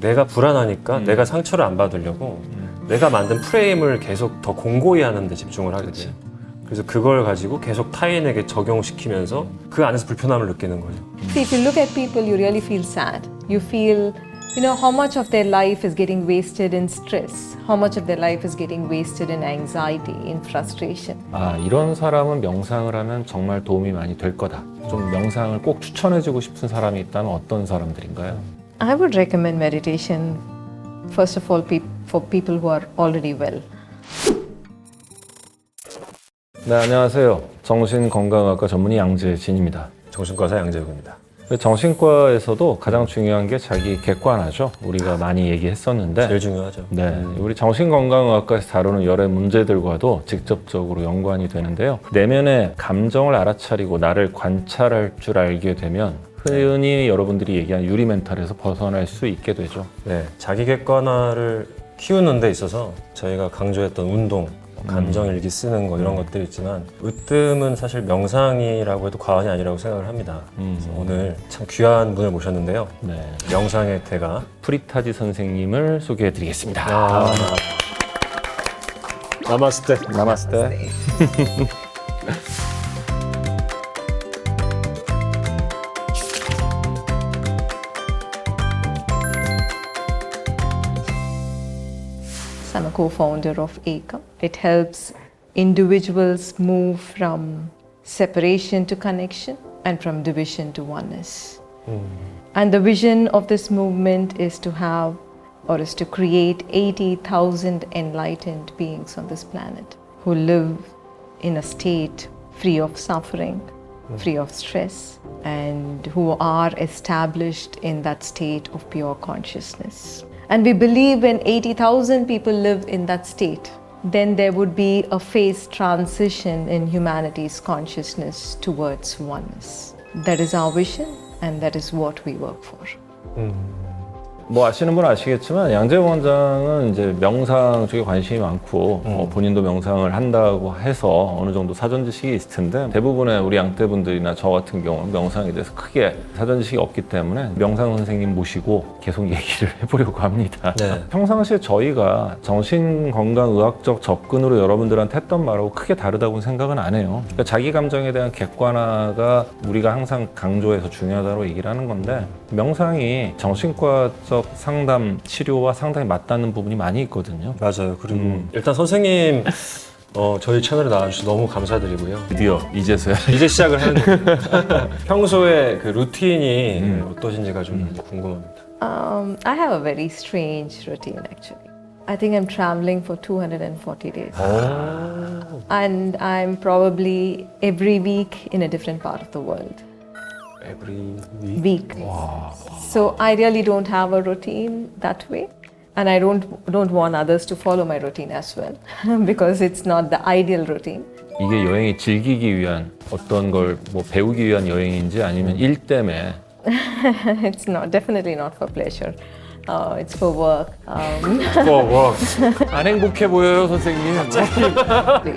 내가 불안하니까 내가 상처를 안 받으려고 내가 만든 프레임을 계속 더 공고히 하는 데 집중을 하게 돼요. 그래서 그걸 가지고 계속 타인에게 적용시키면서 그 안에서 불편함을 느끼는 거죠. See, if you look at people, you really feel sad. You feel, how much of their life is getting wasted in stress, how much of their life is getting wasted in anxiety, in frustration. 아, 이런 사람은 명상을 하면 정말 도움이 많이 될 거다. 좀 명상을 꼭 추천해주고 싶은 사람이 있다면 어떤 사람들인가요? I would recommend meditation, first of all, for people who are already well. 네, 안녕하세요. 정신건강의학과 전문의 양재진입니다. 정신과사 양재욱입니다. 정신과에서도 가장 중요한 게 자기 객관화죠. 우리가 많이 얘기했었는데 제일 중요하죠. 네, 우리 정신건강의학과에서 다루는 여러 문제들과도 직접적으로 연관이 되는데요. 내면의 감정을 알아차리고 나를 관찰할 줄 알게 되면 흔히 여러분들이 얘기한 유리 멘탈에서 벗어날 수 있게 되죠. 네, 자기 객관화를 키우는 데 있어서 저희가 강조했던 운동, 감정일기 쓰는 거 이런 것들이 있지만 으뜸은 사실 명상이라고 해도 과언이 아니라고 생각을 합니다. 그래서 오늘 참 귀한 분을 모셨는데요. 네, 명상의 대가 프리타지 선생님을 소개해드리겠습니다. 나마스테. 나마스테. I'm a co-founder of ACOM. It helps individuals move from separation to connection and from division to oneness. And the vision of this movement is to have or is to create 80,000 enlightened beings on this planet who live in a state free of suffering, free of stress, and who are established in that state of pure consciousness. And we believe when 80,000 people live in that state, then there would be a phase transition in humanity's consciousness towards oneness. That is our vision, and that is what we work for. 뭐 아시는 분은 아시겠지만 양재욱 원장은 이제 명상 쪽에 관심이 많고 본인도 명상을 한다고 해서 어느 정도 사전 지식이 있을 텐데 대부분의 우리 양떼분들이나 저 같은 경우는 명상에 대해서 크게 사전 지식이 없기 때문에 명상 선생님 모시고 계속 얘기를 해보려고 합니다. 네. 평상시에 저희가 정신건강의학적 접근으로 여러분들한테 했던 말하고 크게 다르다고는 생각은 안 해요. 그러니까 자기 감정에 대한 객관화가 우리가 항상 강조해서 중요하다고 얘기를 하는 건데 명상이 정신과적 상담, 치료와 상당히 맞닿는 부분이 많이 있거든요. 맞아요. 그리고 일단 선생님 저희 채널에 나와주셔서 너무 감사드리고요. 드디어 이제서야 이제 시작을 하는 거예요. 평소에 그 루틴이 어떠신지가 좀 궁금합니다. I have a very strange routine actually. I think I'm traveling for 240 days. And I'm probably every week in a different part of the world. Every week? So I really don't have a routine that way. And I don't want others to follow my routine as well because it's not the ideal routine. 이게 여행이 즐기기 위한 어떤 걸 뭐 배우기 위한 여행인지 아니면 일 때문에 It's not, definitely not for pleasure. It's for work. 안 행복해 보여요, 선생님.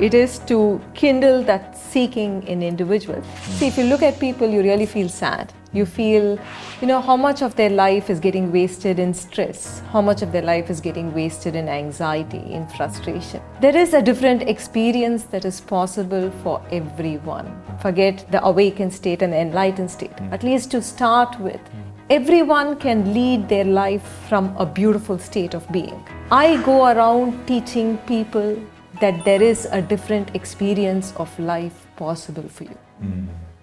It is to kindle that seeking in individuals. See, if you look at people, you really feel sad. You feel, how much of their life is getting wasted in stress, how much of their life is getting wasted in anxiety, in frustration. There is a different experience that is possible for everyone. Forget the awakened state and the enlightened state. At least to start with, everyone can lead their life from a beautiful state of being. I go around teaching people that there is a different experience of life possible for you.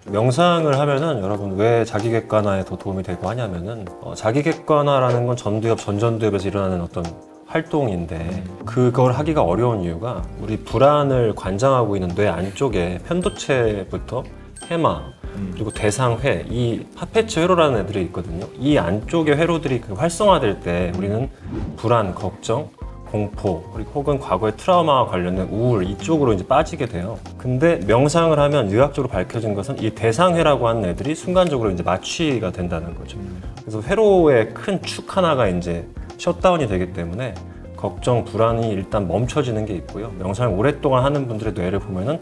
명상을 하면은 여러분 왜 자기 객관화에 더 도움이 되고 하냐면은 자기 객관화라는 건 전두엽, 전전두엽에서 일어나는 어떤 활동인데 그걸 하기가 어려운 이유가 우리 불안을 관장하고 있는 뇌 안쪽에 편도체부터 해마 그리고 대상회, 이 파페츠 회로라는 애들이 있거든요. 이 안쪽의 회로들이 활성화될 때 우리는 불안, 걱정, 공포, 그리고 혹은 과거의 트라우마와 관련된 우울 이쪽으로 이제 빠지게 돼요. 근데 명상을 하면 의학적으로 밝혀진 것은 이 대상회라고 하는 애들이 순간적으로 이제 마취가 된다는 거죠. 그래서 회로의 큰 축 하나가 이제 셧다운이 되기 때문에 걱정, 불안이 일단 멈춰지는 게 있고요. 명상을 오랫동안 하는 분들의 뇌를 보면은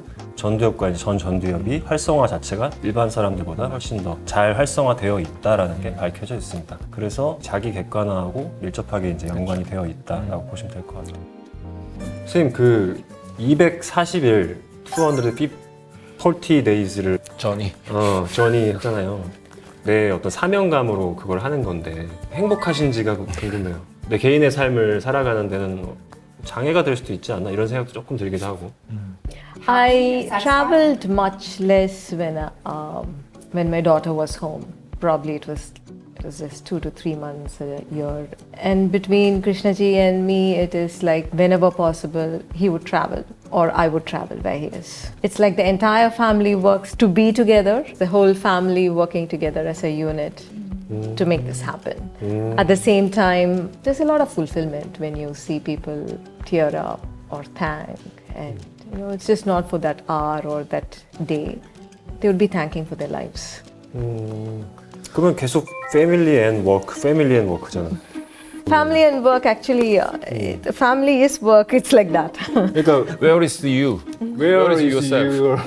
전두엽과 이제 전두엽이 활성화 자체가 일반 사람들보다 훨씬 더 잘 활성화되어 있다라는 게 밝혀져 있습니다. 그래서 자기 객관화하고 밀접하게 이제 연관이 되어 있다라고 보시면 될 것 같아요. 선생님 그 240일 240 days를 저니 하잖아요. 내 어떤 사명감으로 그걸 하는 건데 행복하신지가 궁금해요. 내 개인의 삶을 살아가는 데는 장애가 될 수도 있지 않나 이런 생각도 조금 들기도 하고. I traveled much less when my daughter was home. Probably it was just 2 to 3 months a year. And between Krishnaji and me, it is like whenever possible, he would travel or I would travel where he is. It's like the entire family works to be together, the whole family working together as a unit to make this happen. At the same time, there's a lot of fulfillment when you see people tear up or thank, and you know, it's just not for that hour or that day. They would be thanking for their lives. 그러면 계속 family and work잖아. Family and work actually, family is work, it's like that. 그러니까 Where is you? where is is yourself?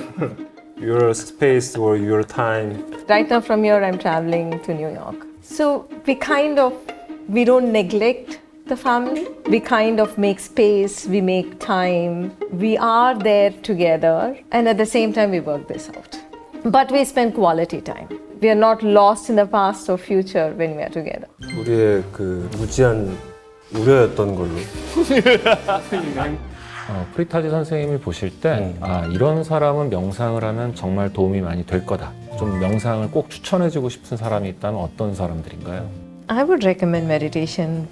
your space or your time? Right now from here I'm traveling to New York. So we don't neglect the family. We kind of make space, we make time. We are there together and at the same time we work this out. But we spend quality time. We are not lost in the past or future when we are together. 우리의 그 무지한 우려였던 걸로. 프리타지 선생님을 보실 때 이런 사람은 명상을 하면 정말 도움이 많이 될 거다. 좀 명상을 꼭 추천해주고 싶은 사람이 있다면 어떤 사람들인가요? I would recommend meditation,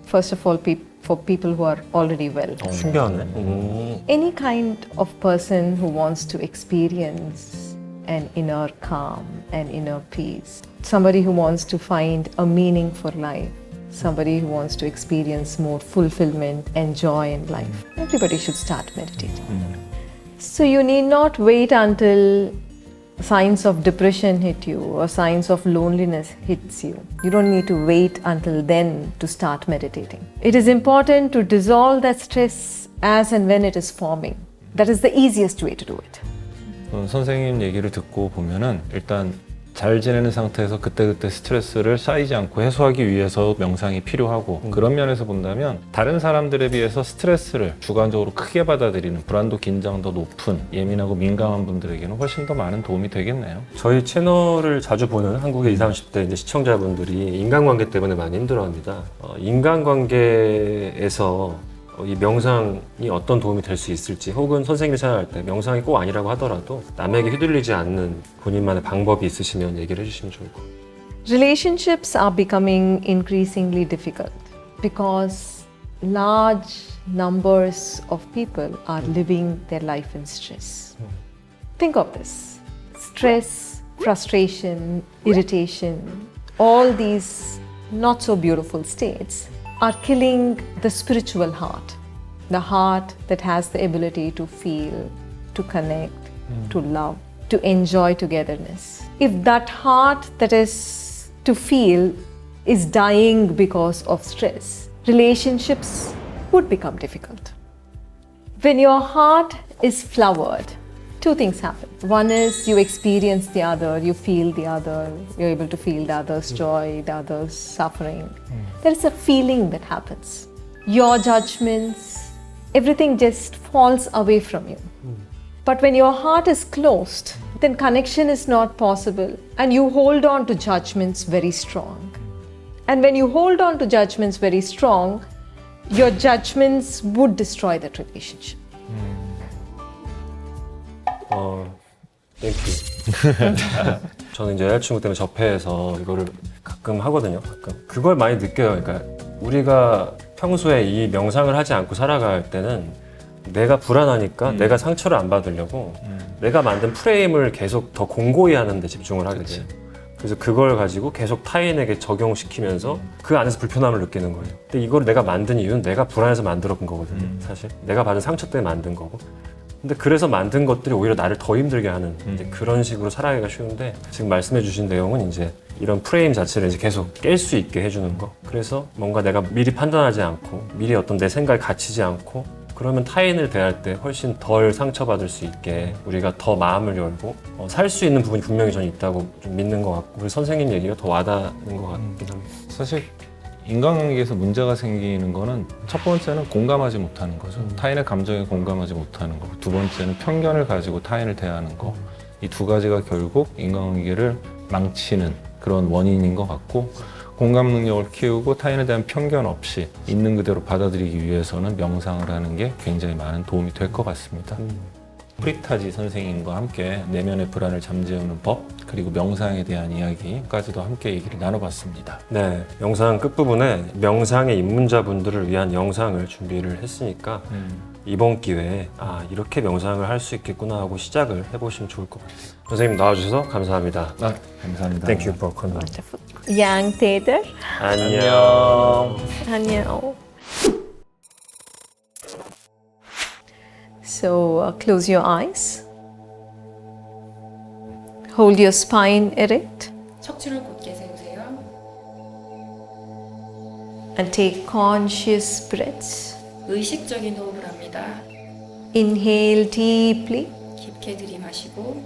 first of all, for people who are already well. 신기하네. Any kind of person who wants to experience an inner calm, an inner peace, somebody who wants to find a meaning for life, somebody who wants to experience more fulfillment and joy in life. Everybody should start meditating. So you need not wait until signs of depression hit you or signs of loneliness hits you. You don't need to wait until then to start meditating. It is important to dissolve that stress as and when it is forming. That is the easiest way to do it. 선생님 얘기를 듣고 보면은 일단 잘 지내는 상태에서 그때그때 스트레스를 쌓이지 않고 해소하기 위해서 명상이 필요하고 그런 면에서 본다면 다른 사람들에 비해서 스트레스를 주관적으로 크게 받아들이는 불안도 긴장도 높은 예민하고 민감한 분들에게는 훨씬 더 많은 도움이 되겠네요. 저희 채널을 자주 보는 한국의 20, 30대 이제 시청자분들이 인간관계 때문에 많이 힘들어합니다. 인간관계에서 이 명상이 어떤 도움이 될 수 있을지 혹은 선생님을 찾아갈 때 명상이 꼭 아니라고 하더라도 남에게 휘둘리지 않는 본인만의 방법이 있으시면 얘기를 해주시면 좋을 것 같아요. Relationships are becoming increasingly difficult because large numbers of people are living their life in stress. Think of this. Stress, frustration, irritation, all these not so beautiful states are killing the spiritual heart, the heart that has the ability to feel, to connect, to love, to enjoy togetherness. If that heart that is to feel is dying because of stress, relationships would become difficult. When your heart is flowered, two things happen. One is you experience the other, you feel the other, you're able to feel the other's joy, the other's suffering. There is a feeling that happens. Your judgments, everything just falls away from you. But when your heart is closed, then connection is not possible and you hold on to judgments very strong. And when you hold on to judgments very strong, your judgments would destroy that relationship. 땡큐. 저는 이제 여자친구 때문에 접해서 이거를 가끔 하거든요. 그걸 많이 느껴요. 그러니까 우리가 평소에 이 명상을 하지 않고 살아갈 때는 내가 불안하니까 내가 상처를 안 받으려고 내가 만든 프레임을 계속 더 공고히 하는 데 집중을 하게 돼요. 그래서 그걸 가지고 계속 타인에게 적용시키면서 그 안에서 불편함을 느끼는 거예요. 근데 이걸 내가 만든 이유는 내가 불안해서 만들어 본 거거든요. 사실 내가 받은 상처 때문에 만든 거고. 근데 그래서 만든 것들이 오히려 나를 더 힘들게 하는 이제 그런 식으로 살아가기가 쉬운데 지금 말씀해 주신 내용은 이제 이런 프레임 자체를 이제 계속 깰 수 있게 해주는 거. 그래서 뭔가 내가 미리 판단하지 않고 미리 어떤 내 생각에 갇히지 않고 그러면 타인을 대할 때 훨씬 덜 상처받을 수 있게 우리가 더 마음을 열고 살 수 있는 부분이 분명히 저는 있다고 좀 믿는 것 같고 그래서 선생님 얘기가 더 와닿는 것 같긴 합니다. 사실 인간관계에서 문제가 생기는 거는 첫 번째는 공감하지 못하는 거죠. 타인의 감정에 공감하지 못하는 거. 두 번째는 편견을 가지고 타인을 대하는 거. 이 두 가지가 결국 인간관계를 망치는 그런 원인인 것 같고 공감 능력을 키우고 타인에 대한 편견 없이 있는 그대로 받아들이기 위해서는 명상을 하는 게 굉장히 많은 도움이 될 것 같습니다. 프리타지 선생님과 함께 내면의 불안을 잠재우는 법 그리고 명상에 대한 이야기까지도 함께 얘기를 나눠봤습니다. 네, 영상 끝부분에 명상의 입문자분들을 위한 영상을 준비를 했으니까 이번 기회에 이렇게 명상을 할 수 있겠구나 하고 시작을 해보시면 좋을 것 같아요. 선생님 나와주셔서 감사합니다. 감사합니다. Thank you for coming. Wonderful. Yang Teder. 안녕. Annyeong. So close your eyes. Hold your spine erect 척추를 곧게 세우세요. and take conscious breaths. 의식적인 호흡을 합니다. Inhale deeply 깊게 들이마시고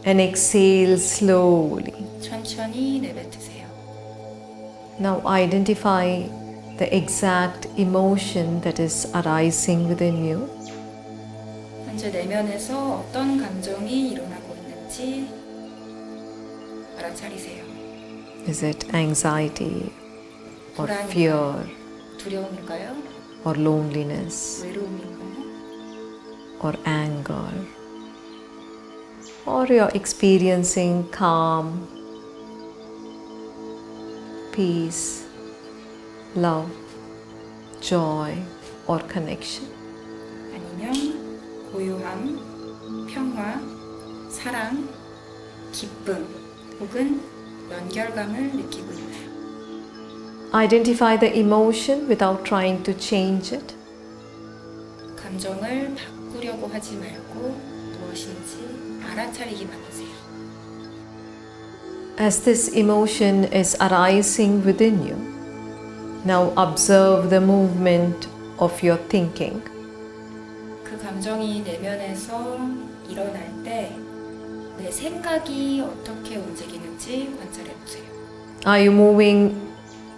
and exhale slowly. 천천히 내뱉으세요. Now identify the exact emotion that is arising within you. 현재 내면에서 어떤 감정이 일어나고 있는지 알아차리세요. Is it anxiety or 불안인가요? fear 두려움일까요? or loneliness 외로움일까요? or anger? Or you're experiencing calm, peace, love, joy, or connection? 아니면 고요함, 평화, 사랑, 기쁨 혹은 연결감을 느끼고 있나요? Identify the emotion without trying to change it. 감정을 바꾸려고 하지 말고 무엇인지 알아차리기만 하세요. As this emotion is arising within you, now observe the movement of your thinking. 그 감정이 내면에서 일어날 때 내 생각이 어떻게 움직이는지 관찰해 보세요. Are you moving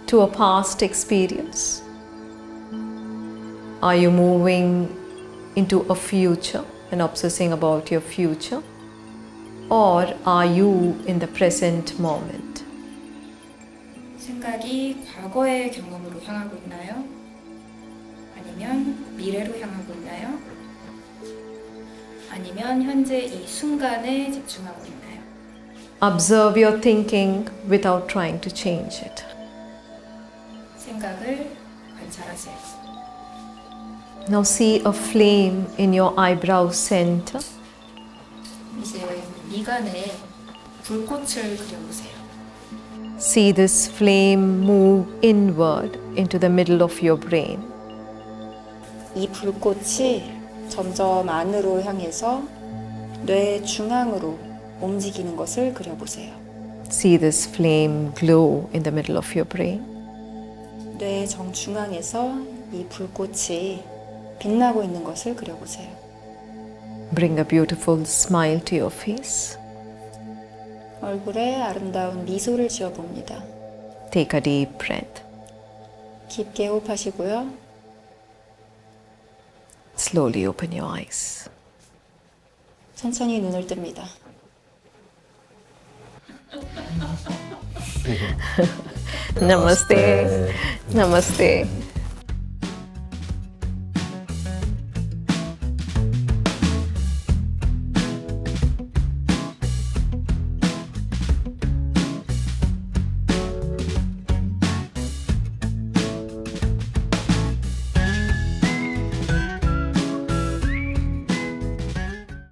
to a past experience? Are you moving into a future and obsessing about your future? Or are you in the present moment? 생각이 과거의 경험으로 향하고 있나요? 아니면 미래로 향하고 있나요? 아니면 현재 이 순간에 집중하고 있나요? Observe your thinking without trying to change it. 생각을 관찰하세요. Now see a flame in your eyebrow center. 이제 미간에 불꽃을 그려보세요. See this flame move inward into the middle of your brain. 이 불꽃이 점점 안으로 향해서 뇌 중앙으로 움직이는 것을 그려보세요. See this flame glow in the middle of your brain. 뇌 정중앙에서 이 불꽃이 빛나고 있는 것을 그려보세요. Bring a beautiful smile to your face. 얼굴에 아름다운 미소를 지어봅니다. Take a deep breath. 깊게 호흡하시고요. Slowly open your eyes. 천천히 눈을 뜹니다. Namaste. Namaste.